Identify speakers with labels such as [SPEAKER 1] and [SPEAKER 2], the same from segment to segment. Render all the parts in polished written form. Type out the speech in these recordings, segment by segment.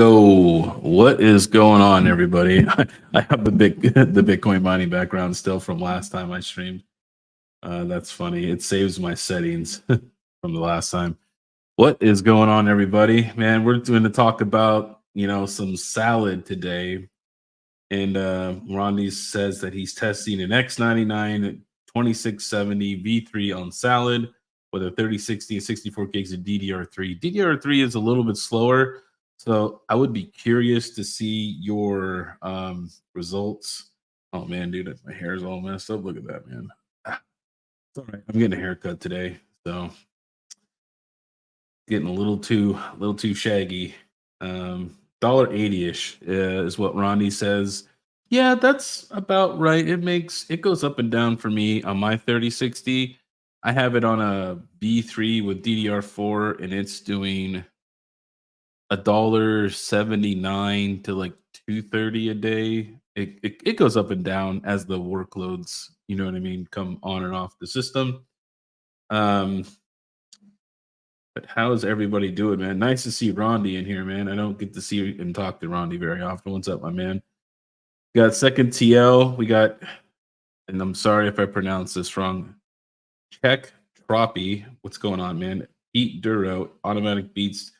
[SPEAKER 1] Yo, what is going on, everybody? I have the Bitcoin mining background still from last time I streamed. That's funny. It saves my settings from the last time. What is going on, everybody? Man, we're going to talk about some salad today. And Ronnie says that he's testing an X99 2670 V3 on salad with a 3060 and 64 gigs of DDR3. DDR3 is a little bit slower, so I would be curious to see your results. Oh man, dude, my hair's all messed up. Look at that, man. It's all right. I'm getting a haircut today, so getting a little too shaggy. $1.80-ish is what Ronnie says. Yeah, that's about right. It goes up and down for me on my 3060. I have it on a B3 with DDR4, and it's doing $1.79 to like 230 a day. It goes up and down as the workloads, you know what I mean, come on and off the system. But how's everybody doing, man? Nice to see Rondi in here, man. I don't get to see and talk to Rondi very often. What's up, my man? We got second TL. We got, and I'm sorry if I pronounce this wrong, Check Troppy. What's going on, man? Eat Duro, automatic beats,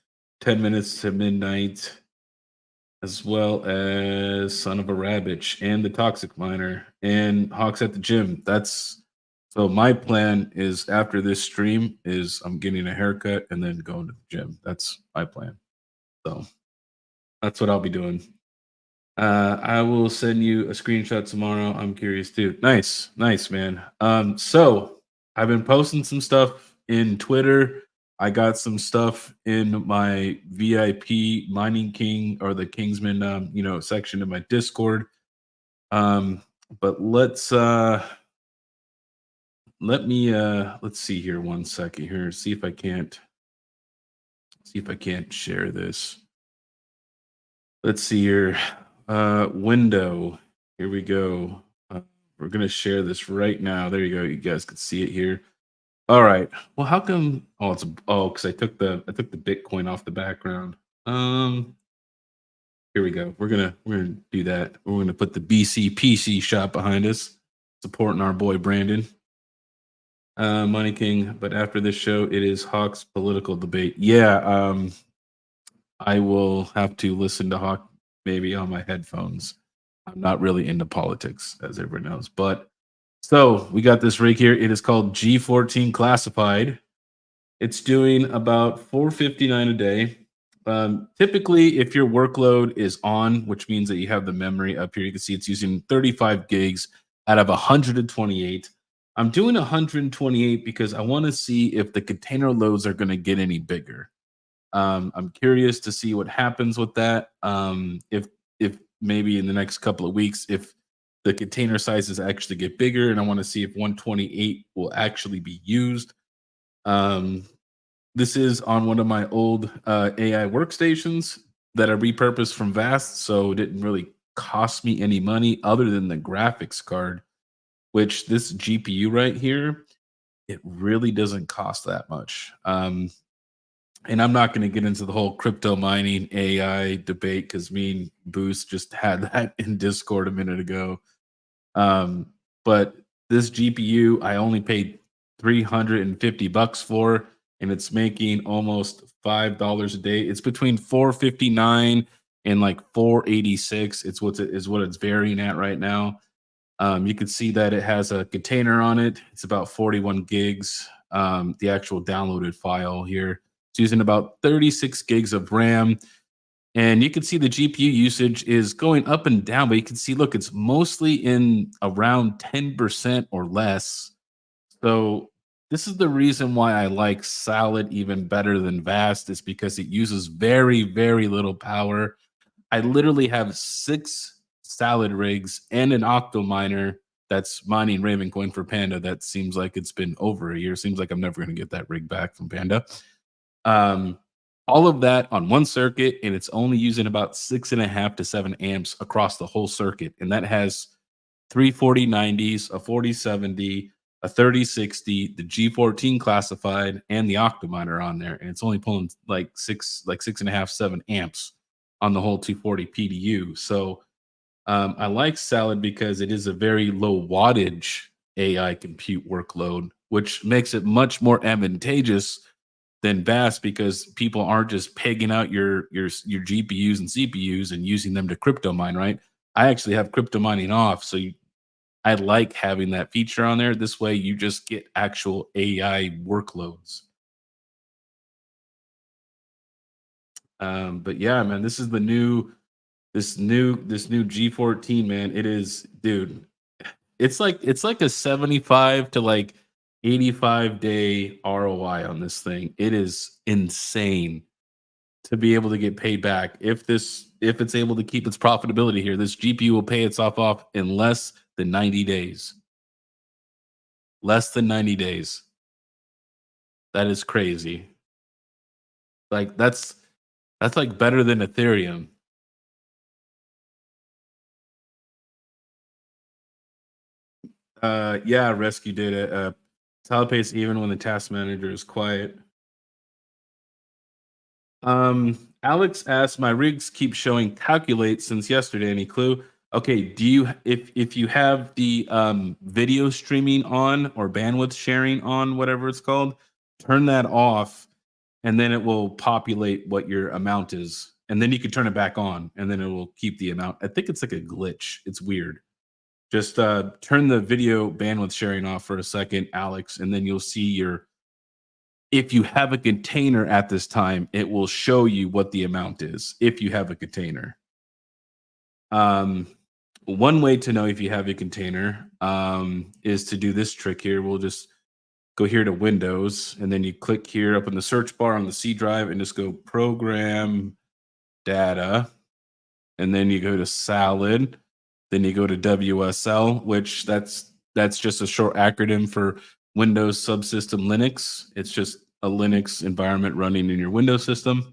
[SPEAKER 1] 10 minutes to midnight, as well as Son of a Rabbit and the Toxic Miner and Hawks at the Gym. So my plan is after this stream is I'm getting a haircut and then going to the gym. That's my plan. So that's what I'll be doing. I will send you a screenshot tomorrow. I'm curious too. Nice, man. So I've been posting some stuff in Twitter. I got some stuff in my VIP Mining King or the Kingsman, section of my Discord. But let's see here 1 second here. See if I can't share this. Let's see here. Window. Here we go. We're gonna share this right now. There you go. You guys can see it here. All right. Well, how come? Because I took the Bitcoin off the background. Here we go. We're gonna do that. We're gonna put the BCPC shop behind us, supporting our boy Brandon. Money King, but after this show, it is Hawk's political debate. Yeah, I will have to listen to Hawk maybe on my headphones. I'm not really into politics, as everyone knows. But so we got this rig here. It is called G14 Classified. It's doing about $4.59 a day. Typically, if your workload is on, which means that you have the memory up here, you can see it's using 35 gigs out of 128. I'm doing 128 because I want to see if the container loads are going to get any bigger. I'm curious to see what happens with that. If maybe in the next couple of weeks, if the container sizes actually get bigger, and I want to see if 128 will actually be used. This is on one of my old AI workstations that I repurposed from Vast, so it didn't really cost me any money other than the graphics card, which this GPU right here, it really doesn't cost that much. And I'm not going to get into the whole crypto mining AI debate because me and Boost just had that in Discord a minute ago. But this GPU, I only paid $350 for, and it's making almost $5 a day. It's between $4.59 and like $4.86. It's what it's varying at right now. You can see that it has a container on it. It's about 41 gigs. The actual downloaded file here. It's using about 36 gigs of RAM. And you can see the GPU usage is going up and down, but you can see, look, it's mostly in around 10% or less. So this is the reason why I like Salad even better than Vast, is because it uses very, very little power. I literally have 6 Salad rigs and an Octo miner that's mining Ravencoin for Panda. That seems like it's been over a year. Seems like I'm never going to get that rig back from Panda. All of that on one circuit, and it's only using about 6.5 to 7 amps across the whole circuit. And that has 3 4090s, a 4070, a 3060, the G14 classified, and the Octominer on there. And it's only pulling like 6.5, 7 amps on the whole 240 PDU. So I like Salad because it is a very low wattage AI compute workload, which makes it much more advantageous than Vast because people aren't just pegging out your GPUs and CPUs and using them to crypto mine, right? I actually have crypto mining off, so I like having that feature on there. This way, you just get actual AI workloads. But yeah, man, this is the new this new G14, man. It is, dude. It's like a 75 to like 85-day ROI on this thing. It is insane to be able to get paid back. If it's able to keep its profitability here, this GPU will pay itself off in less than 90 days. Less than 90 days. That is crazy. Like that's like better than Ethereum. Yeah, rescue data. Solid pace even when the task manager is quiet. Alex asked, my rigs keep showing calculate since yesterday. Any clue? Okay, do you if you have the video streaming on or bandwidth sharing on, whatever it's called, turn that off and then it will populate what your amount is. And then you can turn it back on and then it will keep the amount. I think it's like a glitch. It's weird. Just turn the video bandwidth sharing off for a second, Alex, and then you'll see your if you have a container at this time, it will show you what the amount is if you have a container. Um, one way to know if you have a container is to do this trick here. We'll just go here to Windows, and then you click here up in the search bar on the C drive and just go program data. And then you go to Salad. Then you go to WSL, which that's just a short acronym for Windows Subsystem Linux. It's just a Linux environment running in your Windows system.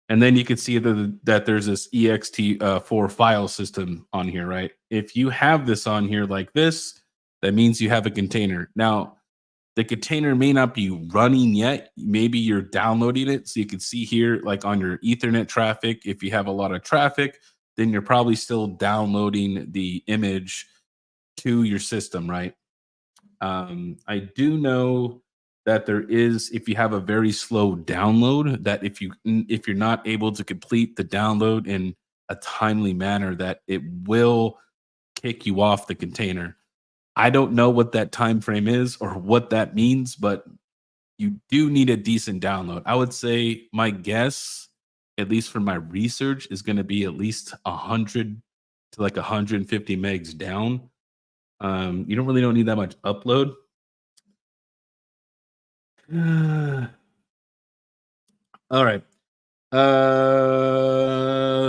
[SPEAKER 1] And then you can see that there's this ext4 file system on here, right? If you have this on here like this, that means you have a container. Now, the container may not be running yet. Maybe you're downloading it. So you can see here, like on your Ethernet traffic, if you have a lot of traffic, then you're probably still downloading the image to your system, right? I do know that there is, if you have a very slow download, that if you're not able to complete the download in a timely manner, that it will kick you off the container. I don't know what that time frame is or what that means, but you do need a decent download. I would say my guess, at least for my research, is going to be at least 100 to like 150 megs down. You don't need that much upload. All right.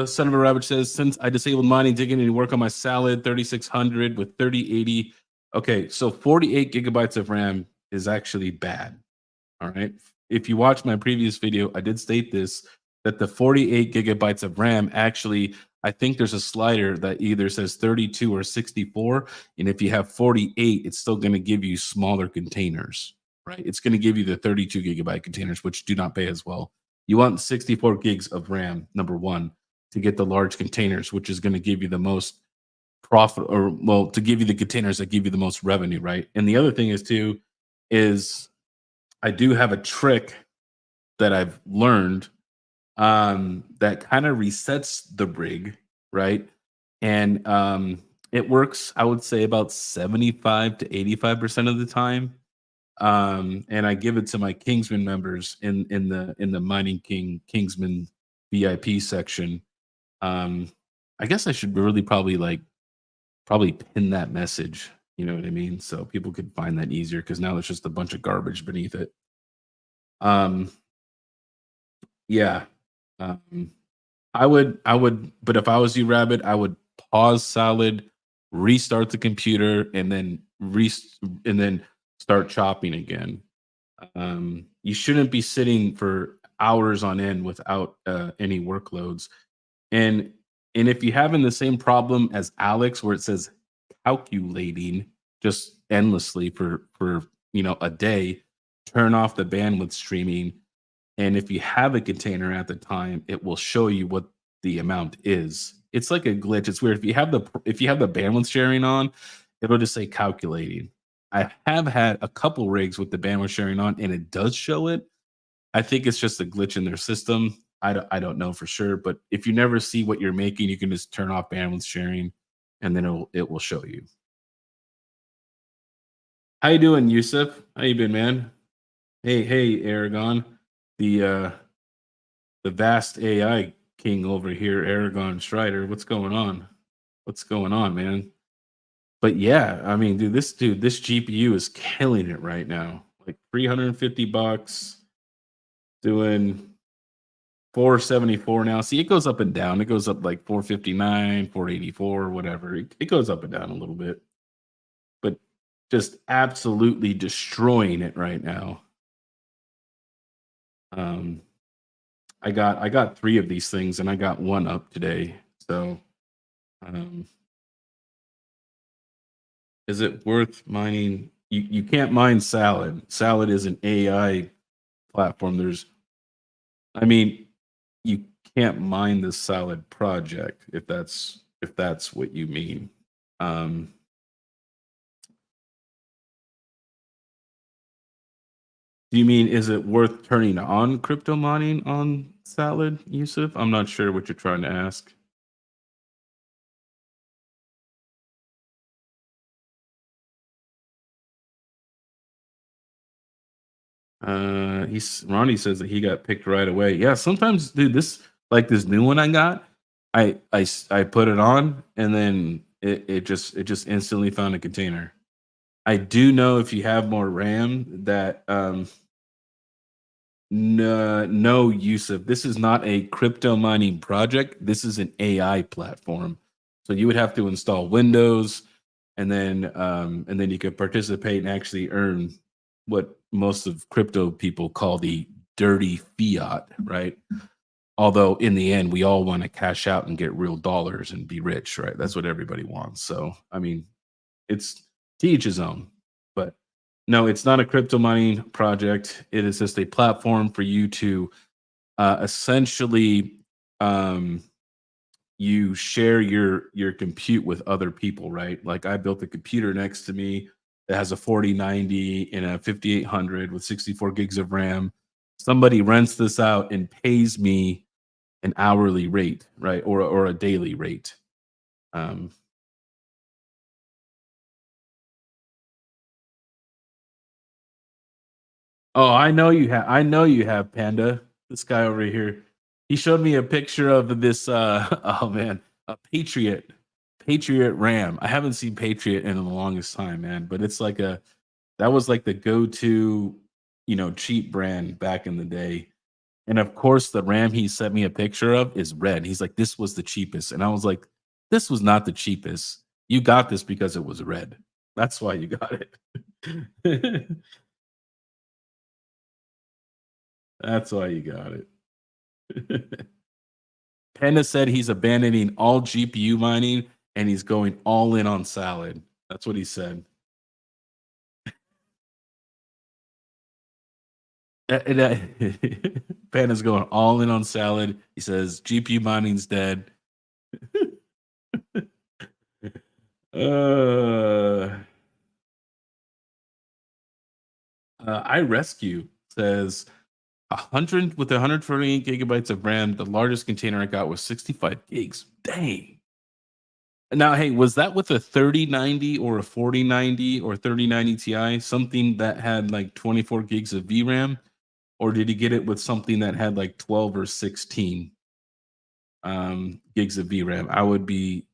[SPEAKER 1] Son of a Rabbit says, since I disabled mining, digging any work on my Salad 3600 with 3080. Okay, so 48 gigabytes of RAM is actually bad. All right. If you watch my previous video, I did state this that the 48 gigabytes of RAM actually, I think there's a slider that either says 32 or 64. And if you have 48, it's still going to give you smaller containers, right? It's going to give you the 32 gigabyte containers, which do not pay as well. You want 64 gigs of RAM, number one, to get the large containers, which is going to give you the most profit, or well, to give you the containers that give you the most revenue, right? And the other thing is too, is I do have a trick that I've learned that kind of resets the rig, right? And it works, I would say, about 75 to 85% of the time. And I give it to my Kingsman members in the Mining King Kingsman VIP section. I guess I should really probably pin that message. You know what I mean? So people could find that easier because now there's just a bunch of garbage beneath it. Um, yeah. Um, I would, but if I was you, Rabbit, I would pause Salad, restart the computer, and then and then start chopping again. You shouldn't be sitting for hours on end without any workloads. And and if you're having the same problem as Alex, where it says calculating just endlessly for a day, turn off the bandwidth streaming. And if you have a container at the time, it will show you what the amount is. It's like a glitch. It's weird. If you have the bandwidth sharing on, it'll just say calculating. I have had a couple rigs with the bandwidth sharing on, and it does show it. I think it's just a glitch in their system. I don't know for sure, but if you never see what you're making, you can just turn off bandwidth sharing, and then it will show you. How you doing, Yusuf? How you been, man? Hey, Aragon, the the vast AI king over here, Aragon Strider. What's going on? What's going on, man? But yeah, I mean, this GPU is killing it right now. Like 350 bucks, doing 474 now. See, it goes up and down. It goes up like 459, 484, whatever. It goes up and down a little bit, but just absolutely destroying it right now. Um, I got three of these things, and I got one up today. So, um, is it worth mining? You can't mine Salad. Salad is an AI platform. I mean, you can't mine the Salad project if that's what you mean. Um, do you mean is it worth turning on crypto mining on Salad, Yusuf? I'm not sure what you're trying to ask. He's Ronnie says that he got picked right away. Yeah, sometimes, dude, this new one I got, I put it on, and then it just instantly found a container. I do know if you have more RAM that no, Yusuf, this is not a crypto mining project. This is an AI platform. So you would have to install Windows, and then you could participate and actually earn what most of crypto people call the dirty fiat, right? Although in the end, we all want to cash out and get real dollars and be rich, right? That's what everybody wants. So I mean, it's to each his own. But no, it's not a crypto mining project. It is just a platform for you to essentially um, you share your compute with other people, right? Like I built a computer next to me that has a 4090 and a 5800 with 64 gigs of RAM. Somebody rents this out and pays me an hourly rate, right? Or a daily rate. Um, Oh, I know you have, Panda. This guy over here. He showed me a picture of this oh man, a Patriot Ram. I haven't seen Patriot in the longest time, man, but it's like a that was like the go-to, cheap brand back in the day. And of course, the Ram he sent me a picture of is red. He's like, "This was the cheapest." And I was like, "This was not the cheapest. You got this because it was red. That's why you got it." That's why you got it. Panda said he's abandoning all GPU mining and he's going all in on Salad. That's what he said. Panda's going all in on Salad. He says GPU mining's dead. uh, I rescue says 100 with 128 gigabytes of RAM. The largest container I got was 65 gigs. Dang. Now, hey, was that with a 3090 or a 4090 or 3090 Ti? Something that had like 24 gigs of VRAM? Or did he get it with something that had like 12 or 16 gigs of VRAM? I would be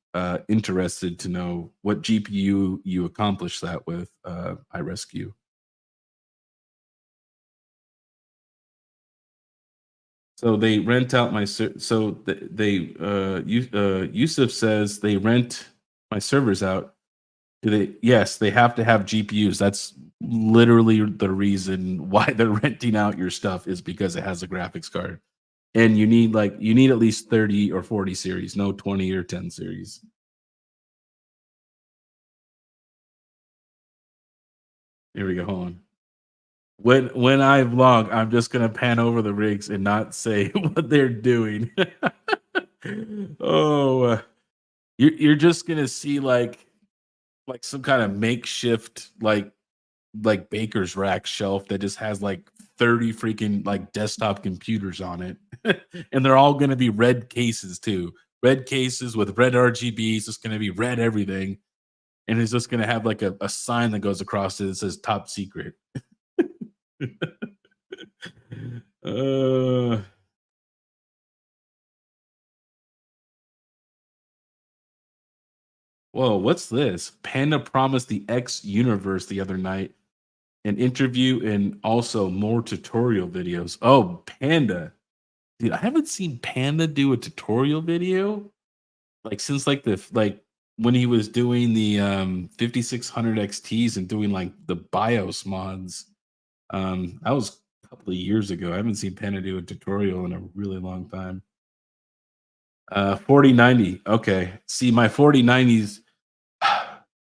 [SPEAKER 1] interested to know what GPU you accomplished that with, iRescue. So they rent out so Yusuf says they rent my servers out. Do they? Yes, they have to have GPUs. That's literally the reason why they're renting out your stuff is because it has a graphics card. And you need at least 30 or 40 series, no 20 or 10 series. Here we go. Hold on. When I vlog, I'm just gonna pan over the rigs and not say what they're doing. Oh, you're just gonna see like some kind of makeshift like baker's rack shelf that just has like 30 freaking like desktop computers on it. And they're all gonna be red cases too. Red cases with red RGBs. It's gonna be red everything. And it's just gonna have like a sign that goes across it that says top secret. uh Whoa, what's this? Panda promised the X universe the other night an interview and also more tutorial videos. Oh, Panda. Dude, I haven't seen Panda do a tutorial video like since like when he was doing the 5600 XTs and doing like the BIOS mods. That was a couple of years ago. I haven't seen Panda do a tutorial in a really long time. 4090. Okay. See, my 4090s,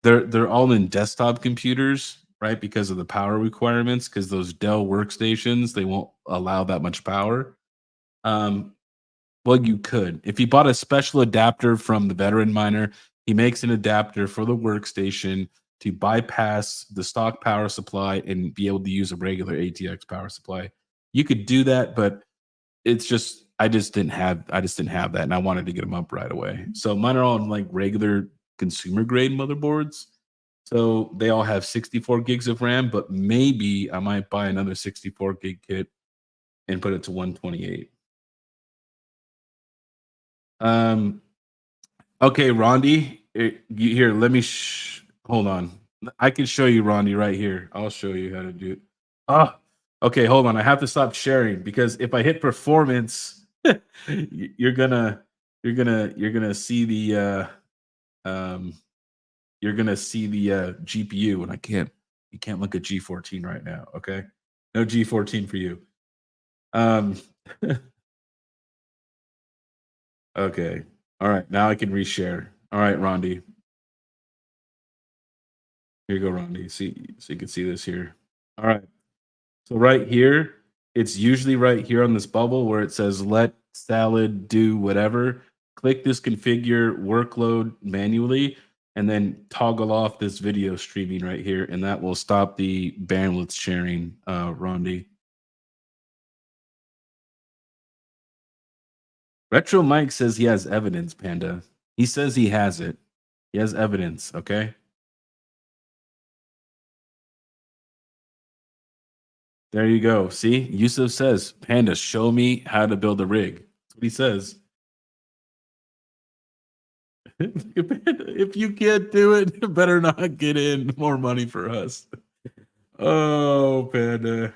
[SPEAKER 1] they're all in desktop computers, right? Because of the power requirements, because those Dell workstations, they won't allow that much power. Um, well, you could. If you bought a special adapter from the veteran miner, he makes an adapter for the workstation to bypass the stock power supply and be able to use a regular ATX power supply. You could do that, but it's just I just didn't have that, and I wanted to get them up right away. So mine are all on like regular consumer grade motherboards. So they all have 64 gigs of RAM, but maybe I might buy another 64 gig kit and put it to 128. Um, okay, Rondi, here, let me hold on. I can show you, Rondi, right here. I'll show you how to do it. Ah, okay, hold on. I have to stop sharing because if I hit performance, you're gonna you're gonna see the um you're gonna see the GPU, and I can't you can't look at G14 right now. Okay, no G14 for you. Um, okay, all right. Now I can reshare. All right, Rondi, here you go, Rondi. See, so you can see this here. All right. So right here, it's usually right here on this bubble where it says let salad do whatever. Click this configure workload manually and then toggle off this video streaming right here, and that will stop the bandwidth sharing, Rondi. Retro Mike says he has evidence, Panda. He says he has it. He has evidence, okay? There you go. See, Yusuf says, Panda, show me how to build a rig. That's what he says. If you can't do it, you better not get in more money for us. Oh, Panda.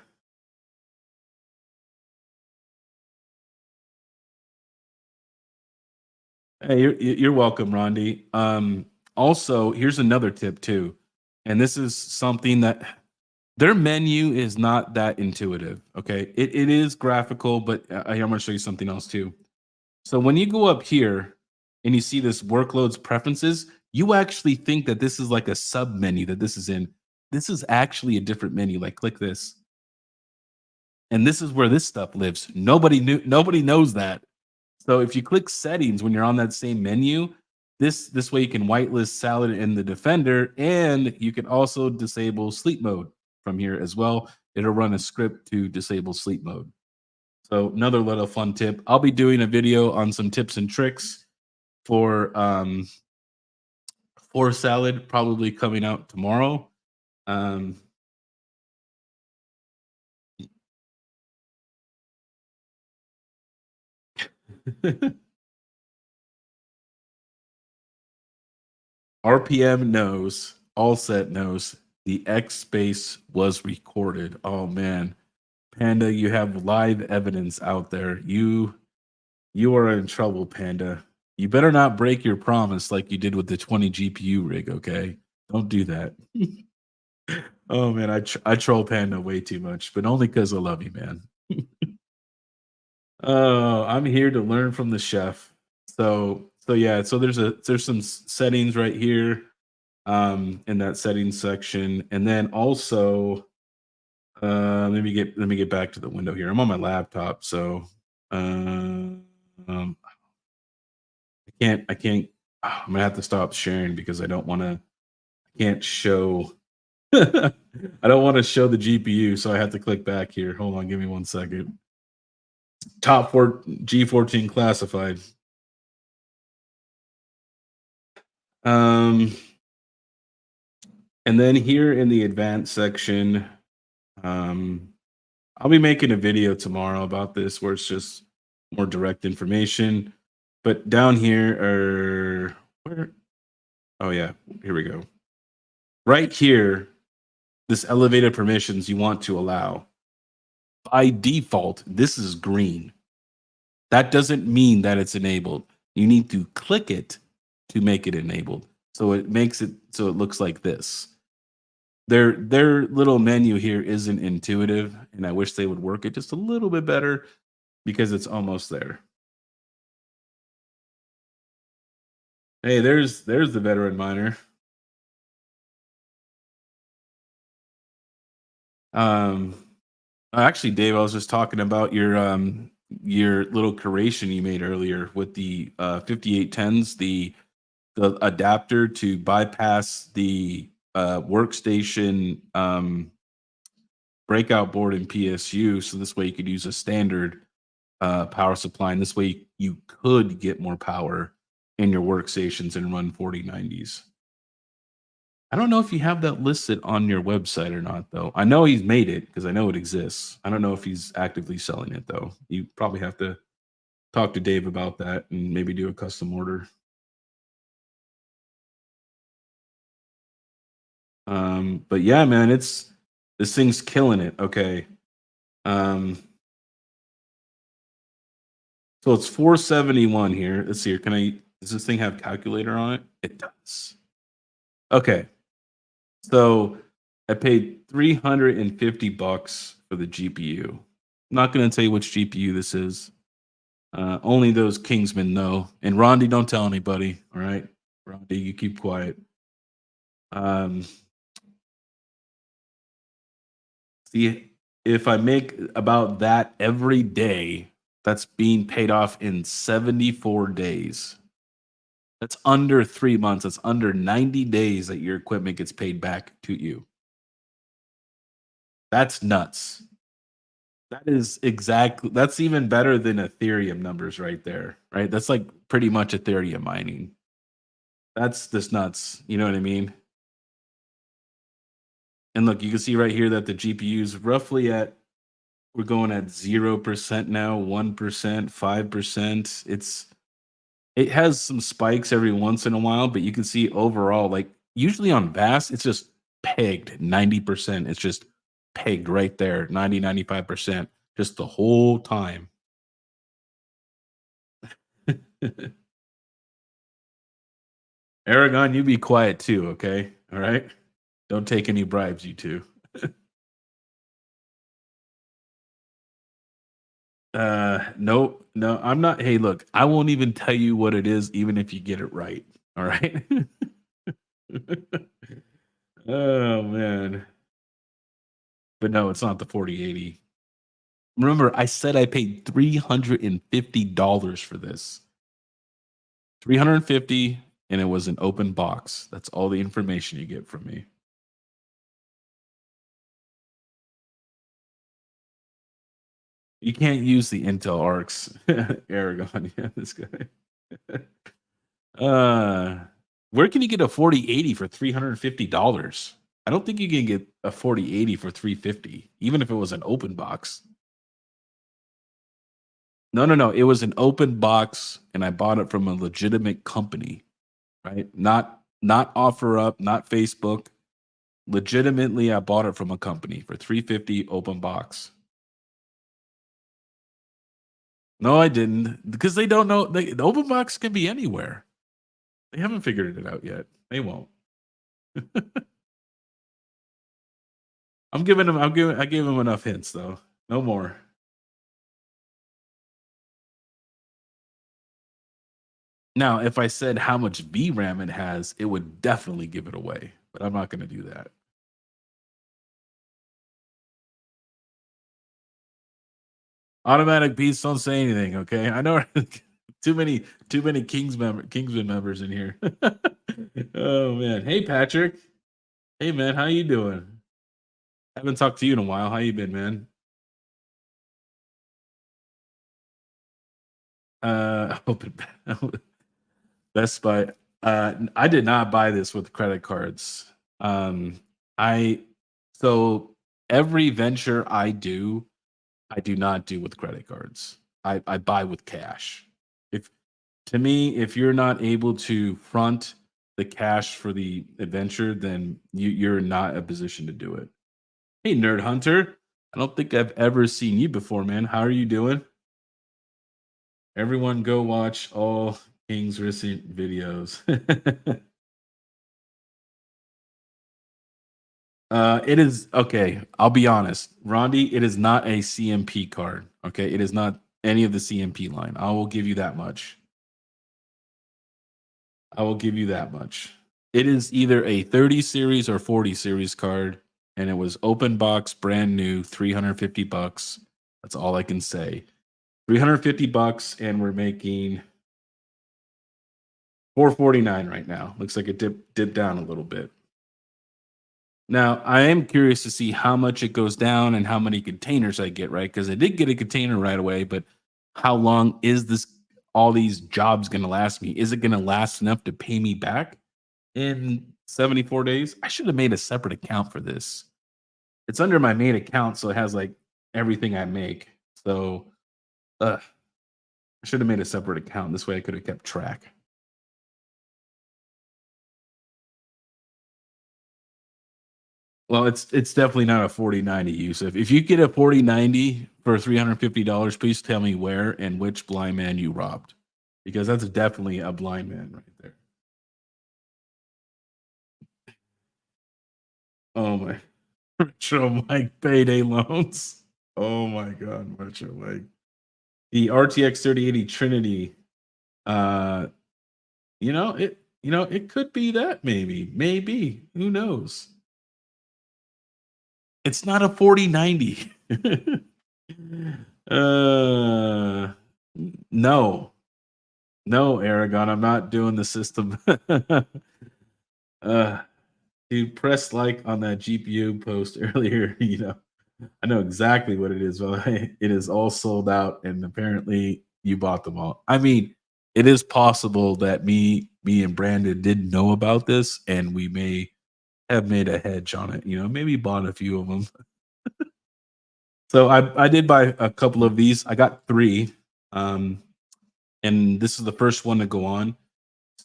[SPEAKER 1] Hey, you're welcome, Rondi. Also, here's another tip too, and this is something that their menu is not that intuitive. Okay, it is graphical, but I'm going to show you something else too. So when you go up here and you see this workloads preferences, you actually think that this is like a sub menu that this is in. This is actually a different menu. Like click this, and this is where this stuff lives. Nobody knows that. So if you click settings when you're on that same menu, this way you can whitelist Salad in the Defender, and you can also disable sleep mode from here as well. It'll run a script to disable sleep mode. So another little fun tip. I'll be doing a video on some tips and tricks for Salad, probably coming out tomorrow. Um, RPM knows, all set knows the X space was recorded. Oh man, Panda, you have live evidence out there. You are in trouble, Panda. You better not break your promise like you did with the 20 GPU rig, okay? Don't do that. Oh man, I troll Panda way too much, but only because I love you, man. Oh, I'm here to learn from the chef. So yeah, so there's some settings right here in that settings section, and then also let me get back to the window here. I'm on my laptop, so um I can't. I'm gonna have to stop sharing because I don't want to. I can't show. I don't want to show the GPU, so I have to click back here. Hold on, give me 1 second. Top four G14 classified. Um, and then here in the advanced section, um, I'll be making a video tomorrow about this where it's just more direct information. But down here are where? Oh yeah, here we go. Right here, this elevated permissions you want to allow. By default, this is green. That doesn't mean that it's enabled. You need to click it to make it enabled. So it makes it so it looks like this. Their little menu here isn't intuitive, and I wish they would work it just a little bit better because it's almost there. Hey, there's the veteran miner. Um, actually, Dave, I was just talking about your little curation you made earlier with the 5810s, the adapter to bypass the workstation breakout board in PSU. So this way you could use a standard power supply, and this way you could get more power in your workstations and run 4090s. I don't know if you have that listed on your website or not, though. I know he's made it because I know it exists. I don't know if he's actively selling it, though. You probably have to talk to Dave about that and maybe do a custom order. But yeah, man, it's this thing's killing it. Okay. Um, so it's 471 here. Let's see here. Does this thing have calculator on it? It does. Okay. So I paid 350 bucks for the GPU. I'm not going to tell you which GPU this is. Only those Kingsmen know. And Rondi, don't tell anybody. All right, Rondi, you keep quiet. Um, see, if I make about that every day, that's being paid off in 74 days. That's under 3 months. That's under 90 days that your equipment gets paid back to you. That's nuts. That is exactly, that's even better than Ethereum numbers right there, right? That's like pretty much Ethereum mining. That's just nuts. You know what I mean? And look, you can see right here that the GPU is roughly at, we're going at 0% now, 1%, 5%. It has some spikes every once in a while, but you can see overall, like usually on VAS, it's just pegged 90%. It's just pegged right there, 95%, just the whole time. Aragon, you be quiet too, okay? All right. Don't take any bribes, you two. No, no, I'm not. Hey, look, I won't even tell you what it is, even if you get it right. All right. Oh man. But no, it's not the 4080. Remember, I said I paid $350 for this. 350, and it was an open box. That's all the information you get from me. You can't use the Intel Arcs, Aragon. Yeah, this guy. Uh, where can you get a 4080 for $350? I don't think you can get a 4080 for 350, even if it was an open box. No, no, no. It was an open box, and I bought it from a legitimate company, right? Not offer up, not Facebook. Legitimately, I bought it from a company for 350 open box. No, I didn't, because they don't know. The open box can be anywhere. They haven't figured it out yet. They won't. I'm giving them. I gave them enough hints though. No more. Now, if I said how much VRAM it has, it would definitely give it away. But I'm not going to do that. Automatic beats don't say anything. Okay, I know. too many Kingsman members in here. Oh man. Hey Patrick. Hey man, how you doing? Haven't talked to you in a while. How you been, man? Open Best Buy. I did not buy this with credit cards. I so every venture I do not do with credit cards. I buy with cash. If To me, if you're not able to front the cash for the adventure, then you're not in a position to do it. Hey, Nerd Hunter. I don't think I've ever seen you before, man. How are you doing? Everyone go watch all King's recent videos. It is okay. I'll be honest, Rondi. It is not a CMP card. Okay, it is not any of the CMP line. I will give you that much. I will give you that much. It is either a 30 series or 40 series card, and it was open box, brand new, 350 bucks. That's all I can say. 350 bucks, and we're making 449 right now. Looks like it dipped down a little bit. Now, I am curious to see how much it goes down and how many containers I get, right? Because I did get a container right away, but how long is this all these jobs going to last me? Is it going to last enough to pay me back in 74 days? I should have made a separate account for this. It's under my main account, so it has like everything I make. So I should have made a separate account. This way I could have kept track. Well, it's definitely not a 4090, Yusuf. If you get a 4090 for $350, please tell me where and which blind man you robbed. Because that's definitely a blind man right there. Oh my Retro Mike payday loans. Oh my god, Retro Mike. The RTX 3080 Trinity. Uh it could be that maybe. Maybe. Who knows? It's not a 4090. uh no. No, Aragon, I'm not doing the system. uh you press like on that GPU post earlier, I know exactly what it is, but it is all sold out, and apparently you bought them all. I mean, it is possible that me and Brandon didn't know about this, and we may have made a hedge on it. Maybe bought a few of them. So I did buy a couple of these. I got three, um, and this is the first one to go on.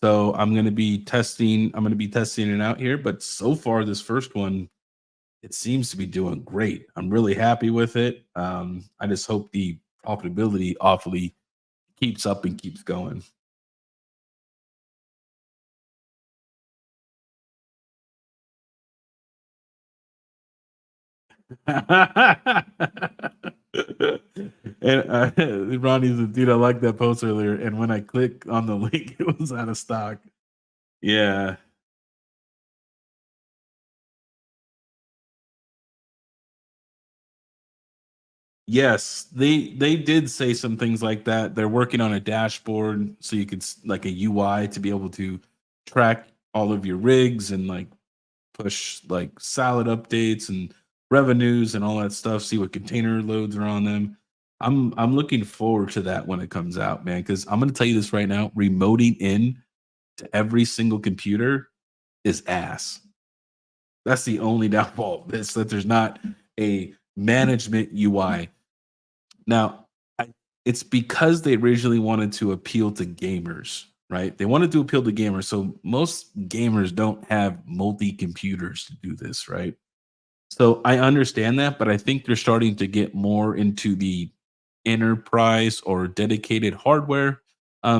[SPEAKER 1] So I'm going to be testing. I'm going to be testing it out here. But so far, this first one, it seems to be doing great. I'm really happy with it. I just hope the profitability awfully keeps up and keeps going. And Ronnie's a dude. I like that post earlier, and when I click on the link, it was out of stock. Yeah, yes, they did say some things like that. They're working on a dashboard so you could like a UI to be able to track all of your rigs and like push like salad updates and revenues and all that stuff. See what container loads are on them. I'm looking forward to that when it comes out, man. Because I'm gonna tell you this right now: remoting in to every single computer is ass. That's the only downfall. It's that there's not a management UI. Now, it's because they originally wanted to appeal to gamers, right? They wanted to appeal to gamers. So most gamers don't have multi computers to do this, right? So I understand that, but I think they're starting to get more into the enterprise or dedicated hardware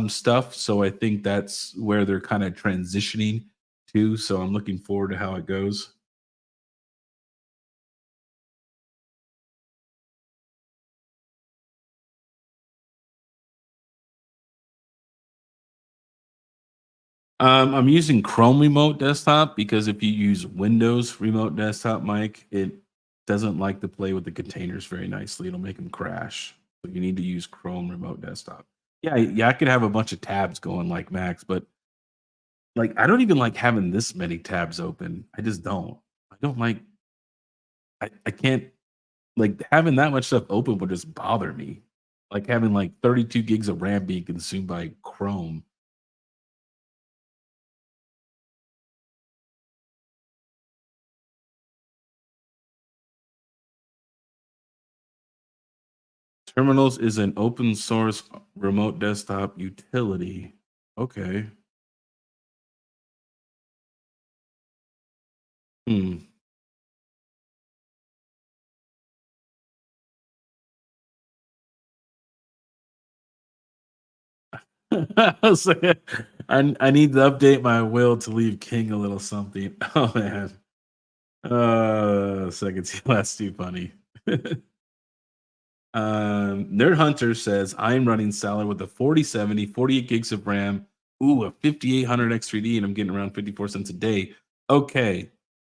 [SPEAKER 1] stuff. So I think that's where they're kind of transitioning to. So I'm looking forward to how it goes. I'm using Chrome Remote Desktop because if you use Windows Remote Desktop, Mike, it doesn't like to play with the containers very nicely. It'll make them crash. So you need to use Chrome Remote Desktop. Yeah, I could have a bunch of tabs going like max, but like I don't even like having this many tabs open. I just don't. I don't like I can't like having that much stuff open would just bother me. Like having like 32 gigs of RAM being consumed by Chrome. Terminals is an open source remote desktop utility. Okay. Hmm. I was like, I need to update my will to leave King a little something. Oh man. Second to last too funny. Nerd Hunter says I'm running Salad with a 4070, 48 gigs of RAM, a 5800 X3D, and I'm getting around 54 cents a day. Okay,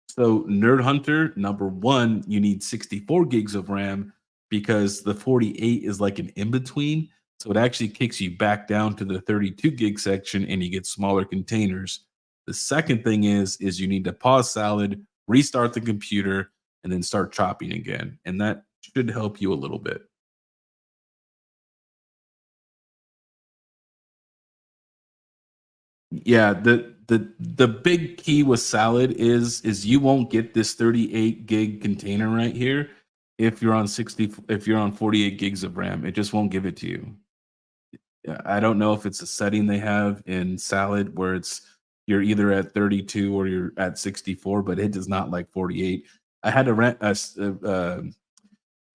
[SPEAKER 1] so Nerd Hunter, number one, you need 64 gigs of RAM because the 48 is like an in between. So it actually kicks you back down to the 32 gig section and you get smaller containers. The second thing is you need to pause Salad, restart the computer, and then start chopping again. And that should help you a little bit. Yeah, the big key with Salad is you won't get this 38 gig container right here if you're on 48 gigs of RAM. It just won't give it to you. Yeah, I don't know if it's a setting they have in Salad where it's you're either at 32 or you're at 64, but it does not like 48. I had a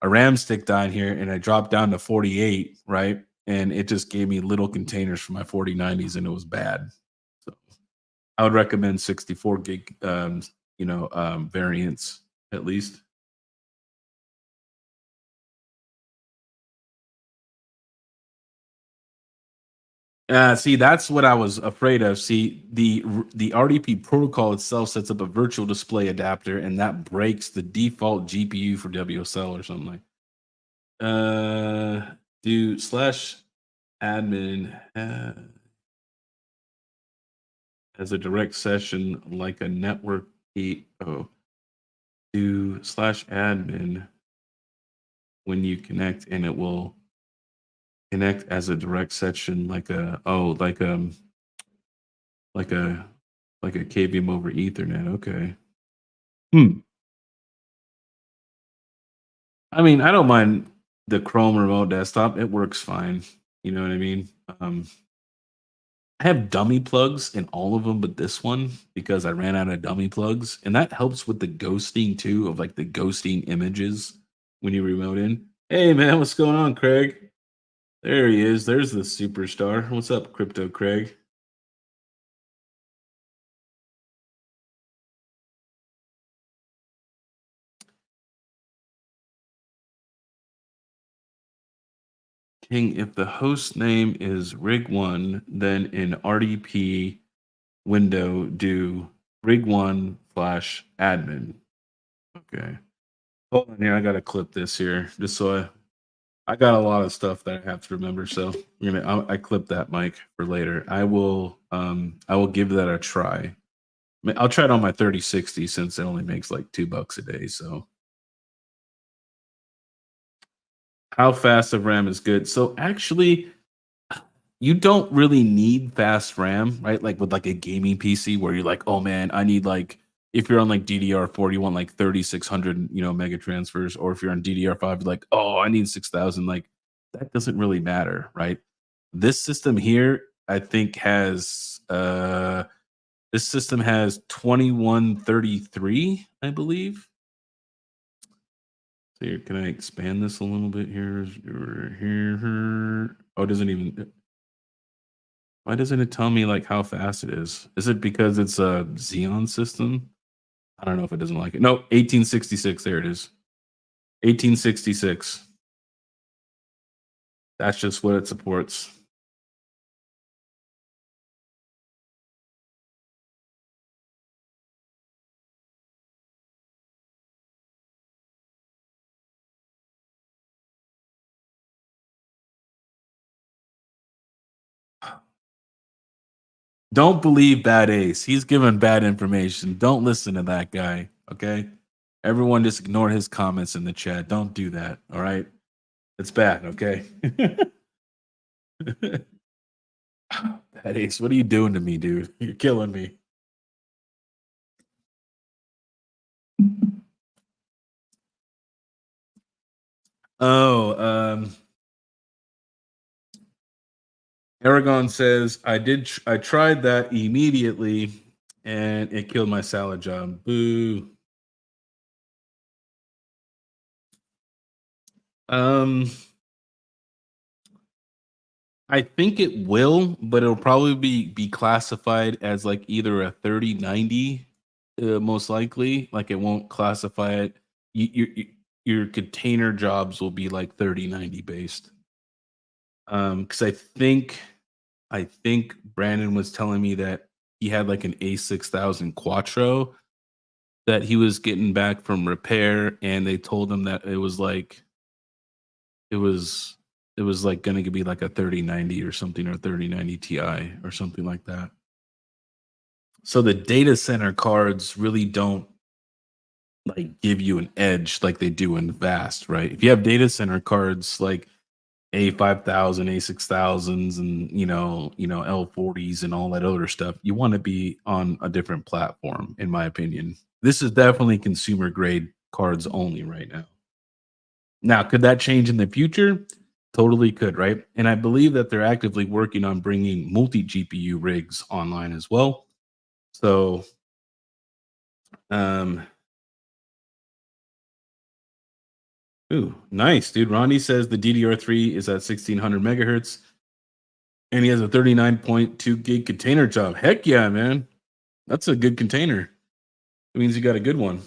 [SPEAKER 1] RAM stick down here and I dropped down to 48, right? And it just gave me little containers for my 4090s and it was bad. So I would recommend 64 gig, variants at least. See, that's what I was afraid of. See, the RDP protocol itself sets up a virtual display adapter, and that breaks the default GPU for WSL or something like. Do slash admin as a direct session like a network. Do slash admin when you connect, and it will connect as a direct section like like a like a KVM over Ethernet. Okay. Hmm. I mean, I don't mind the Chrome remote desktop. It works fine. You know what I mean? Um, I have dummy plugs in all of them, but this one because I ran out of dummy plugs, and that helps with the ghosting too of like the ghosting images when you remote in. Hey man, what's going on, Craig? There he is. There's the superstar. What's up, Crypto Craig? King, if the host name is rig1, then in RDP window do rig1 slash admin. Okay. Hold on here. I gotta clip this here just so I got a lot of stuff that I have to remember. So I clip that mic for later. I will give that a try. I'll try it on my 3060 since it only makes like $2 a day. So how fast of RAM is good? So actually, you don't really need fast RAM, right? Like with like a gaming PC where you're like, oh man, I need like if you're on like DDR4, you want like 3600, mega transfers, or if you're on DDR5, you're like, oh, I need 6000. Like that doesn't really matter, right? This system here, I think this system has 2133, I believe. So here, can I expand this a little bit here? Here. Oh, it doesn't even why doesn't it tell me like how fast it is? Is it because it's a Xeon system? I don't know if it doesn't like it. No, 1866. There it is. 1866. That's just what it supports. Don't believe Bad Ace. He's giving bad information. Don't listen to that guy. Okay. Everyone just ignore his comments in the chat. Don't do that. All right. It's bad. Okay. Bad Ace, what are you doing to me, dude? You're killing me. Oh, Aragon says I tried that immediately and it killed my salad job. Boo. Um I think it will, but it'll probably be classified as like either a 3090, most likely. Like it won't classify it. Your container jobs will be like 3090 based. Because I think Brandon was telling me that he had like an A6000 Quattro that he was getting back from repair, and they told him that it was it was like going to be like a 3090 or something, or 3090 Ti or something like that. So the data center cards really don't like give you an edge like they do in Vast, right? If you have data center cards like A5000, A6000s, and L40s and all that other stuff, you want to be on a different platform, in my opinion. This is definitely consumer grade cards only right now. Now, could that change in the future? Totally could, right? And I believe that they're actively working on bringing multi GPU rigs online as well. So, um, ooh, nice, dude. Ronnie says the DDR3 is at 1600 megahertz and he has a 39.2 gig container job. Heck yeah, man. That's a good container. It means you got a good one.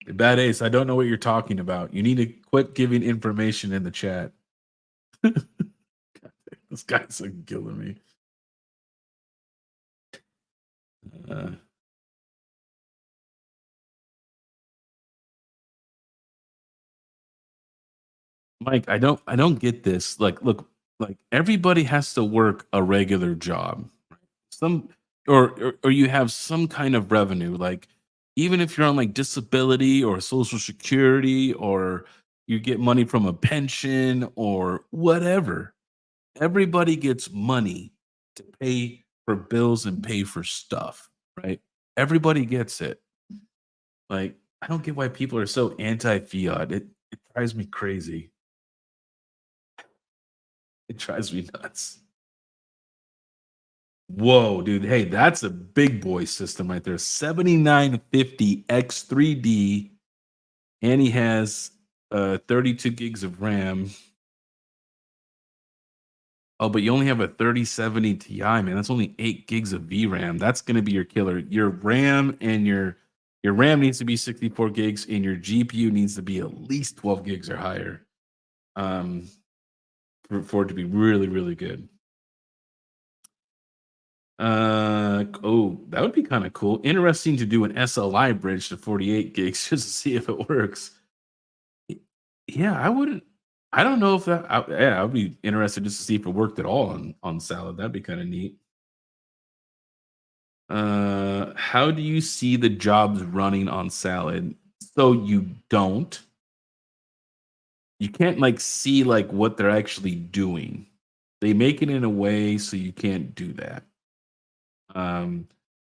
[SPEAKER 1] Bad Ace, I don't know what you're talking about. You need to quit giving information in the chat. This guy's like killing me. Uh, Mike, I don't get this. Like, look, like everybody has to work a regular job. Some or you have some kind of revenue. Like, even if you're on like disability or social security, or you get money from a pension or whatever. Everybody gets money to pay for bills and pay for stuff, right? Everybody gets it. Like, I don't get why people are so anti-fiat. It drives me crazy. It drives me nuts. Whoa, dude. Hey, that's a big boy system right there. 7950 X3D. And he has 32 gigs of RAM. Oh, but you only have a 3070 Ti, man. That's only 8 gigs of VRAM. That's gonna be your killer. Your RAM and your RAM needs to be 64 gigs, and your GPU needs to be at least 12 gigs or higher. Um, for it to be really, really good. Oh, that would be kind of cool. Interesting to do an SLI bridge to 48 gigs just to see if it works. Yeah, I wouldn't. I don't know if yeah, I'd be interested just to see if it worked at all on Salad. That'd be kind of neat. How do you see the jobs running on Salad? So you can't like see like what they're actually doing. They make it in a way so you can't do that. Um,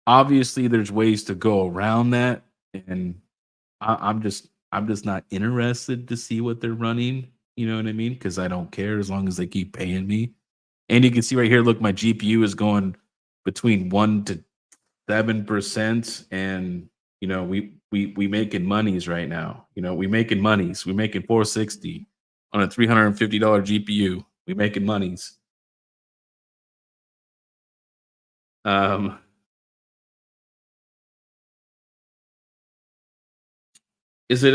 [SPEAKER 1] Obviously, there's ways to go around that, and I'm just not interested to see what they're running. You know what I mean? Because I don't care as long as they keep paying me. And you can see right here, look, my GPU is going between 1 to 7%, and we making monies right now. We making monies. We making 460 on a $350 GPU. We making monies. Um, is it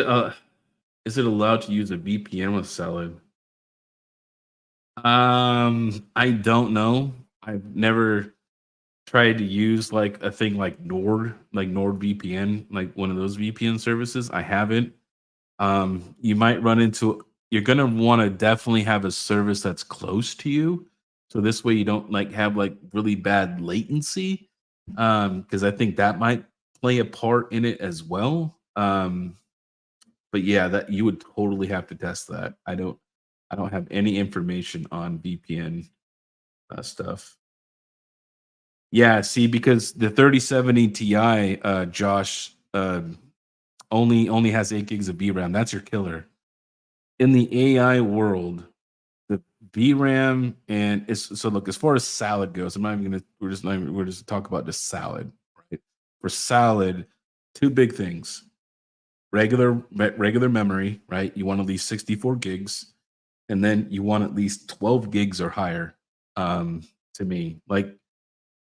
[SPEAKER 1] is it allowed to use a VPN with Salad? I don't know. I've never tried to use like a thing like NordVPN, like one of those VPN services. I haven't. You might run into, you're gonna want to definitely have a service that's close to you. So this way you don't like have like really bad latency. Because I think that might play a part in it as well. But yeah, that you would totally have to test that. I don't have any information on VPN stuff. Yeah, see, because the 3070 Ti, Josh, only has 8 gigs of VRAM. That's your killer. In the AI world, the VRAM and it's so look as far as salad goes. I'm not even gonna. We're just not even, we're just talk about just salad, right? For salad, two big things: regular memory, right? You want at least 64 gigs, and then you want at least 12 gigs or higher. Um, to me, like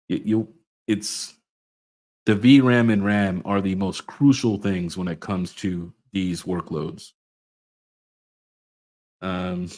[SPEAKER 1] you, it's the VRAM and RAM are the most crucial things when it comes to these workloads. Um,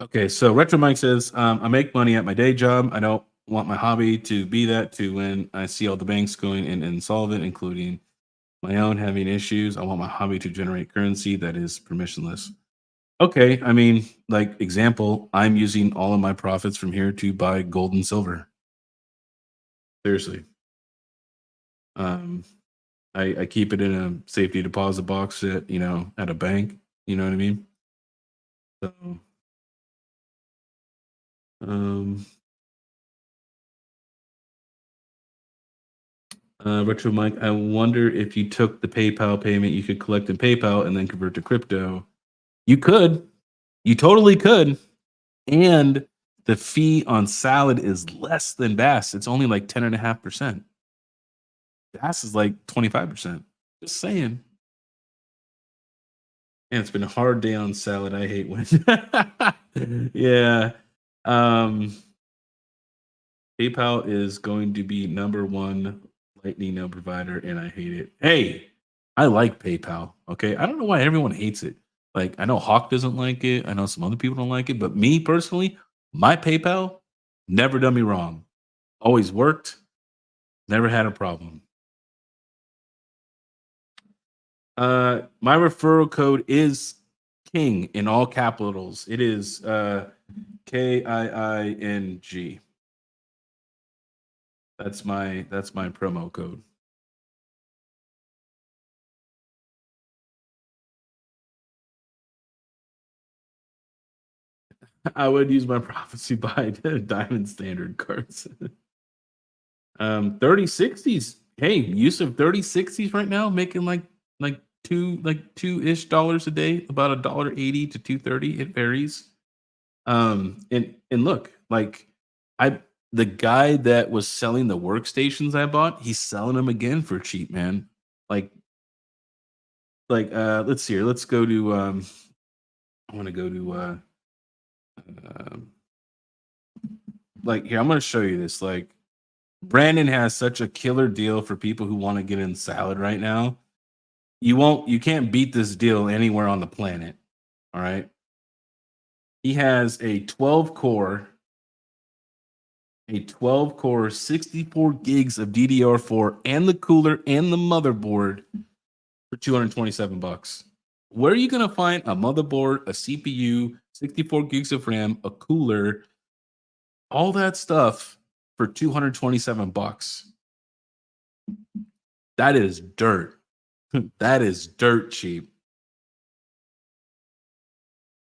[SPEAKER 1] okay, so Retro Mike says, I make money at my day job. I don't want my hobby to be that to when I see all the banks going in insolvent, including my own having issues. I want my hobby to generate currency that is permissionless. Okay, I mean, like example, I'm using all of my profits from here to buy gold and silver. Seriously. Um, I keep it in a safety deposit box at at a bank. You know what I mean? So um Retro Mike, I wonder if you took the PayPal payment you could collect in PayPal and then convert to crypto. You could. You totally could. And the fee on Salad is less than Bass. It's only like 10.5%. Bass is like 25%. Just saying. And it's been a hard day on Salad. I hate when yeah. Um PayPal is going to be number one Lightning node provider, and I hate it. Hey, I like PayPal. Okay, I don't know why everyone hates it. Like, I know Hawk doesn't like it. I know some other people don't like it, but me personally, my PayPal never done me wrong. Always worked. Never had a problem. My referral code is King in all capitals. It is KIING. That's my promo code. I would use my prophecy by diamond standard cards. 3060s. Hey, use of 3060s right now, making like two-ish dollars a day, about $1.80 to 2.30. It varies. And look, like I the guy that was selling the workstations I bought, he's selling them again for cheap, man. Like let's see here. Let's go to I want to go to um like here, I'm gonna show you this. Like Brandon has such a killer deal for people who want to get in salad right now. You can't beat this deal anywhere on the planet. All right. He has a 12 core 64 gigs of DDR4 and the cooler and the motherboard for 227 bucks. Where are you going to find a motherboard, a CPU, 64 gigs of RAM, a cooler, all that stuff for 227 bucks? That is dirt. That is dirt cheap.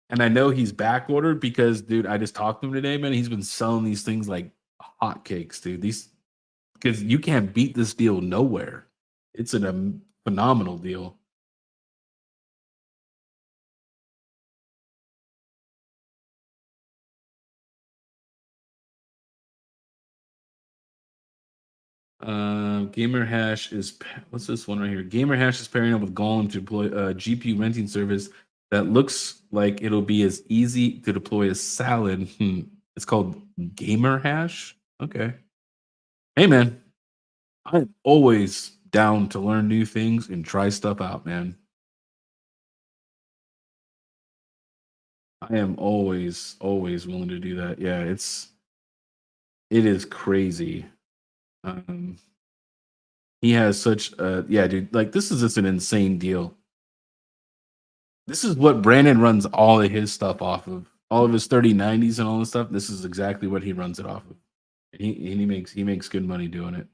[SPEAKER 1] And I know he's back ordered because, dude, I just talked to him today, man. He's been selling these things like hotcakes, dude. These because you can't beat this deal nowhere. It's a phenomenal deal. Gamer Hash is what's this one right here? Gamer Hash is pairing up with Golem to deploy a GPU renting service that looks like it'll be as easy to deploy as Salad. It's called Gamer Hash. Okay. Hey man, I'm always down to learn new things and try stuff out, man. I am always willing to do that. Yeah, it is crazy. Um, he has such a yeah, dude. Like this is just an insane deal. This is what Brandon runs all of his stuff off of. All of his 3090s and all this stuff. This is exactly what he runs it off of. And he makes good money doing it.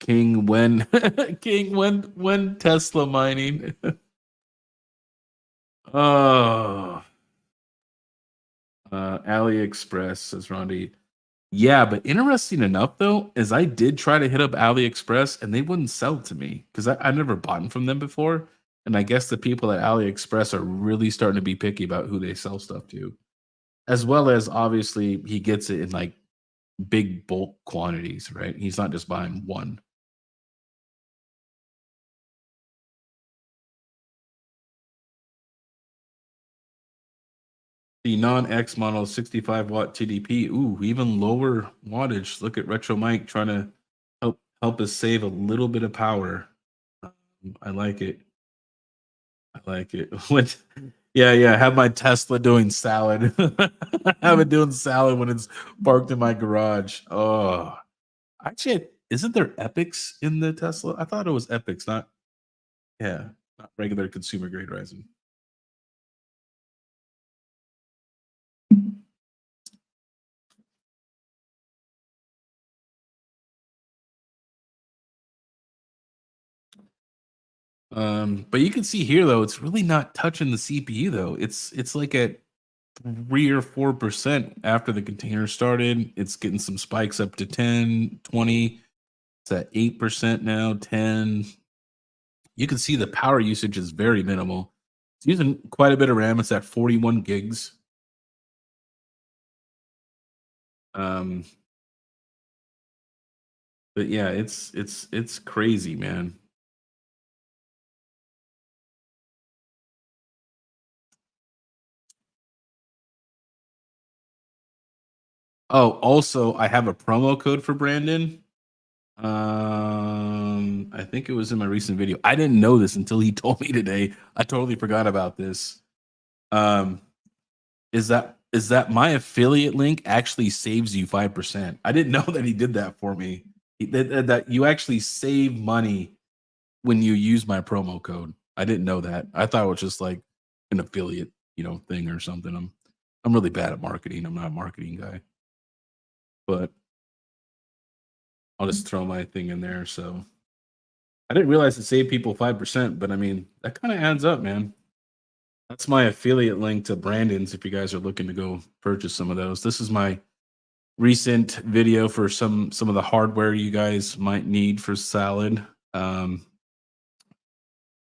[SPEAKER 1] King when King when Tesla mining. Oh, AliExpress says Rondi. Yeah, but interesting enough though, is I did try to hit up AliExpress and they wouldn't sell to me because I never bought from them before. And I guess the people at AliExpress are really starting to be picky about who they sell stuff to. As well as obviously he gets it in like big bulk quantities, right? He's not just buying one. The non-X model 65-watt TDP. Ooh, even lower wattage. Look at Retro Mike trying to help us save a little bit of power. I like it. I like it. Yeah. Have my Tesla doing salad. Have it doing salad when it's parked in my garage. Oh, actually, isn't there epics in the Tesla? I thought it was epics, not yeah, not regular consumer grade Ryzen. But you can see here though, it's really not touching the CPU though. It's like at 3 or 4% after the container started. It's getting some spikes up to 10, 20. It's at 8% now, 10. You can see the power usage is very minimal. It's using quite a bit of RAM. It's at 41 gigs. Um, but yeah, it's crazy, man. Oh, also, I have a promo code for Brandon. I think it was in my recent video. I didn't know this until he told me today. I totally forgot about this. Um, is that my affiliate link actually saves you 5%? I didn't know that he did that for me. That you actually save money when you use my promo code. I didn't know that. I thought it was just like an affiliate, thing or something. I'm really bad at marketing. I'm not a marketing guy, but I'll just throw my thing in there. So I didn't realize it saved people 5%, but I mean that kind of adds up, man. That's my affiliate link to Brandon's if you guys are looking to go purchase some of those. This is my recent video for some of the hardware you guys might need for salad. Um,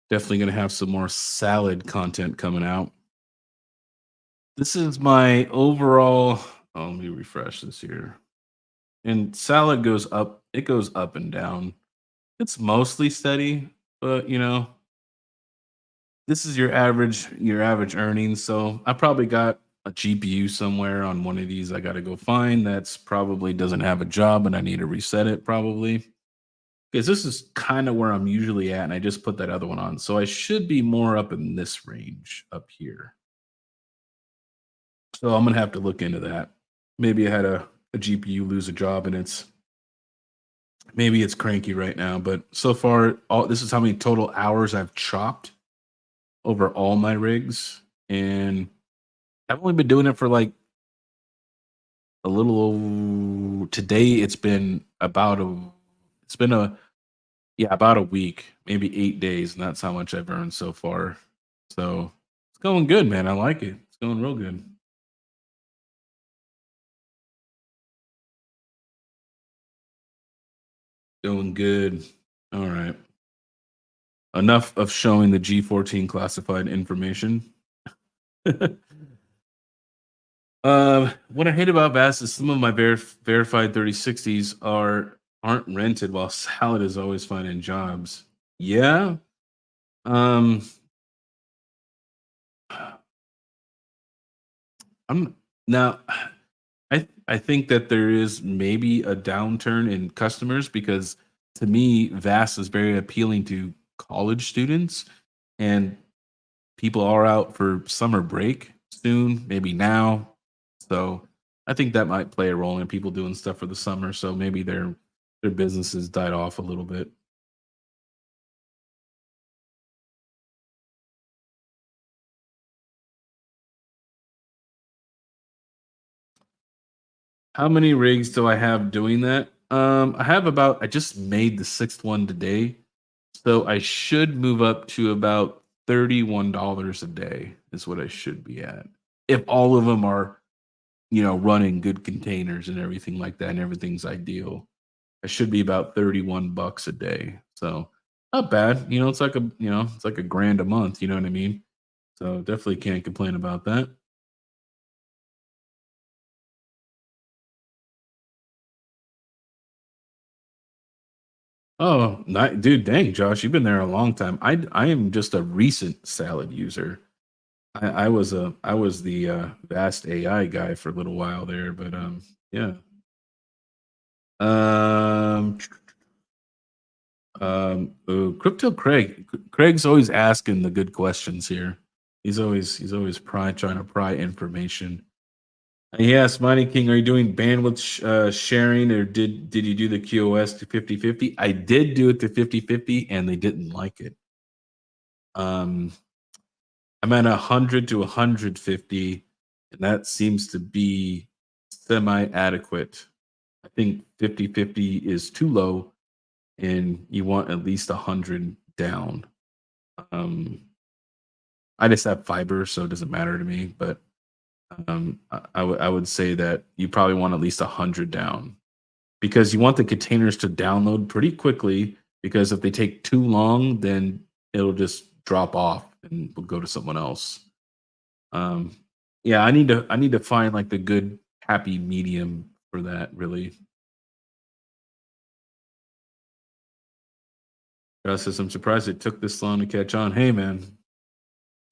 [SPEAKER 1] Definitely gonna have some more salad content coming out. This is my overall. Oh, let me refresh this here. And salad goes up. It goes up and down. It's mostly steady, but this is your average earnings. So I probably got a GPU somewhere on one of these. I got to go find that's probably doesn't have a job, and I need to reset it probably because this is kind of where I'm usually at, and I just put that other one on, so I should be more up in this range up here. So I'm gonna have to look into that. Maybe I had a GPU lose a job, and maybe it's cranky right now. But so far, all this is how many total hours I've chopped over all my rigs, and I've only been doing it for like a little. Today, it's been a yeah about a week, maybe 8 days, and that's how much I've earned so far. So it's going good, man. I like it. It's going real good. Doing good. All right. Enough of showing the G14 classified information. What I hate about Bass is some of my verified 3060s aren't rented, while Salad is always finding jobs. Yeah. Um, I'm now. I think that there is maybe a downturn in customers because to me, VAS is very appealing to college students and people are out for summer break soon, maybe now. So I think that might play a role in people doing stuff for the summer. So maybe their businesses died off a little bit. How many rigs do I have doing that? I have about I just made the sixth one today. So I should move up to about $31 a day is what I should be at. If all of them are, running good containers and everything like that and everything's ideal. I should be about 31 bucks a day. So not bad. It's like a grand a month, you know what I mean? So definitely can't complain about that. Oh, dude, dang, Josh, you've been there a long time. I am just a recent salad user. I was the vast AI guy for a little while there, but yeah. Um Crypto Craig. Craig's always asking the good questions here. He's always trying to pry information. Yes, Mighty King, are you doing bandwidth sharing or did you do the QoS to 50/50? I did do it to 50/50 and they didn't like it. Um I'm at 100 to 150 and that seems to be semi adequate. I think 50/50 is too low and you want at least 100 down. Um I just have fiber so it doesn't matter to me, but I would say that you probably want at least 100 down because you want the containers to download pretty quickly because if they take too long, then it'll just drop off and we'll go to someone else. Um, yeah, I need to find like the good happy medium for that really. Says I'm surprised it took this long to catch on. Hey man,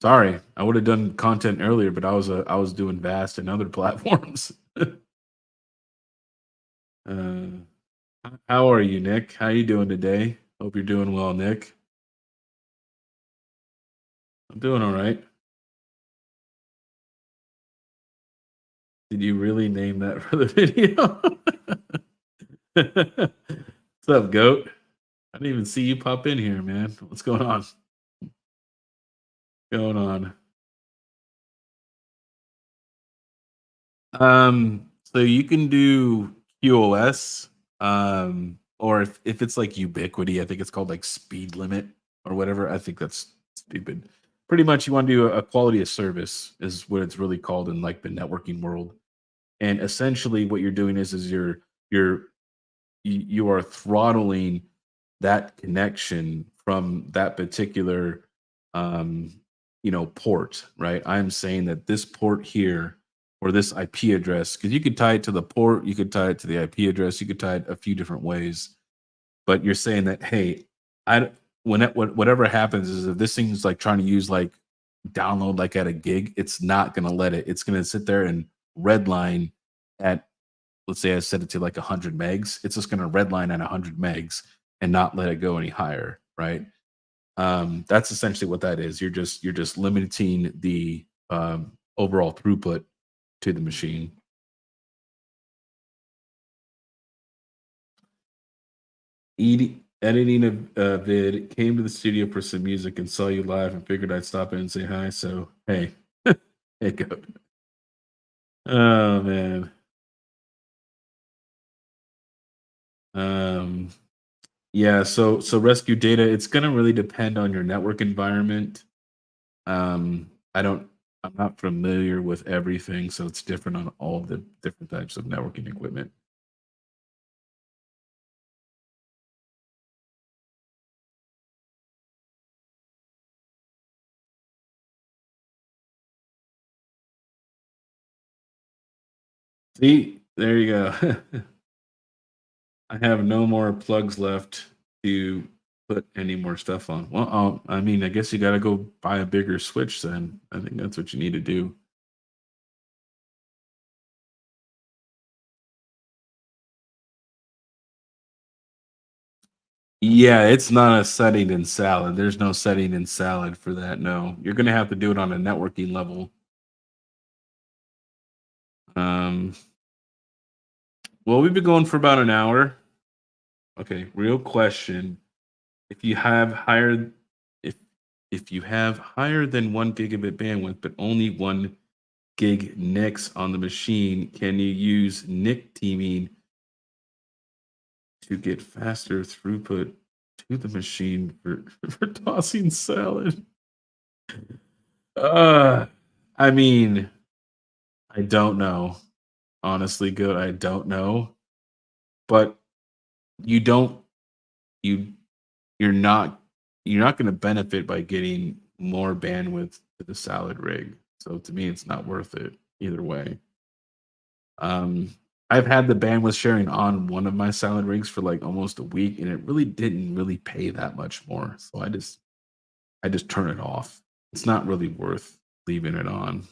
[SPEAKER 1] sorry. I would have done content earlier, but I was doing vast and other platforms. uh how are you, Nick? How you doing today? Hope you're doing well, Nick. I'm doing all right. Did you really name that for the video? What's up, goat? I didn't even see you pop in here, man. What's going on? Going on? So you can do QoS, or if it's like ubiquity, I think it's called like speed limit or whatever. I think that's stupid. Pretty much, you want to do a quality of service is what it's really called in like the networking world. And essentially, what you're doing is you're you are throttling that connection from that particular port, right? I'm saying that this port here or this IP address, because you could tie it to the port, you could tie it to the IP address, you could tie it a few different ways. But you're saying that, hey, I whatever happens is if this thing's like trying to use like download like at a gig, it's not gonna let it. It's gonna sit there and redline at, let's say I set it to like 100 megs, it's just going to redline at 100 megs and not let it go any higher, right? That's essentially what that is. You're just limiting the overall throughput to the machine. Editing a vid, came to the studio for some music and saw you live and figured I'd stop in and say hi. So hey, hey, go. Oh man. Um, yeah. So rescue data. It's gonna really depend on your network environment. I don't I'm not familiar with everything, so it's different on all the different types of networking equipment. See, there you go. I have no more plugs left to put any more stuff on. Well, I mean, I guess you got to go buy a bigger switch then. I think that's what you need to do. Yeah, it's not a setting in salad. There's no setting in salad for that. No, you're gonna have to do it on a networking level. Um, well, we've been going for about an hour. Okay, real question: If you have higher, if if you have higher than 1 gigabit bandwidth, but only 1 gig NICs on the machine, can you use NIC teaming to get faster throughput to the machine for, for tossing salad? Uh, I mean, I don't know. Honestly, good. I don't know. But you don't you you're not going to benefit by getting more bandwidth to the salad rig. So to me, it's not worth it either way. Um, I've had the bandwidth sharing on one of my salad rigs for like almost a week, and it really didn't really pay that much more. So I just turn it off. It's not really worth leaving it on.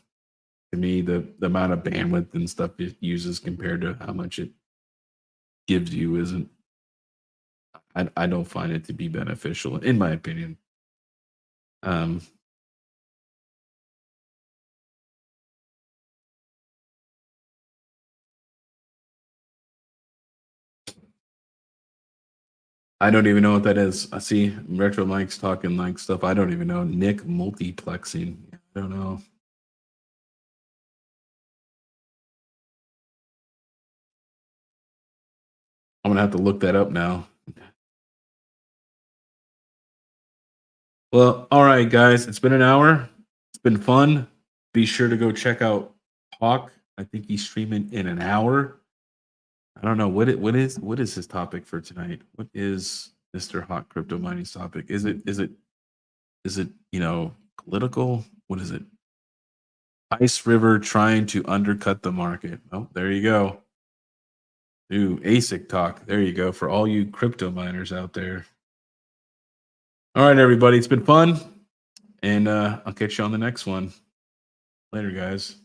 [SPEAKER 1] To me, the amount of bandwidth and stuff it uses compared to how much it gives you isn't. I don't find it to be beneficial, in my opinion. Um, I don't even know what that is. I see Retro Mike's talking like stuff I don't even know. Nick multiplexing. I don't know. I'm gonna have to look that up now. Well, all right, guys. It's been an hour. It's been fun. Be sure to go check out Hawk. I think he's streaming in an hour. I don't know what is his topic for tonight. What is Mr. Hawk crypto mining's topic? Is it political? What is it? Ice River trying to undercut the market. Oh, there you go. Ooh, ASIC talk. There you go for all you crypto miners out there. All right, everybody. It's been fun. And I'll catch you on the next one. Later, guys.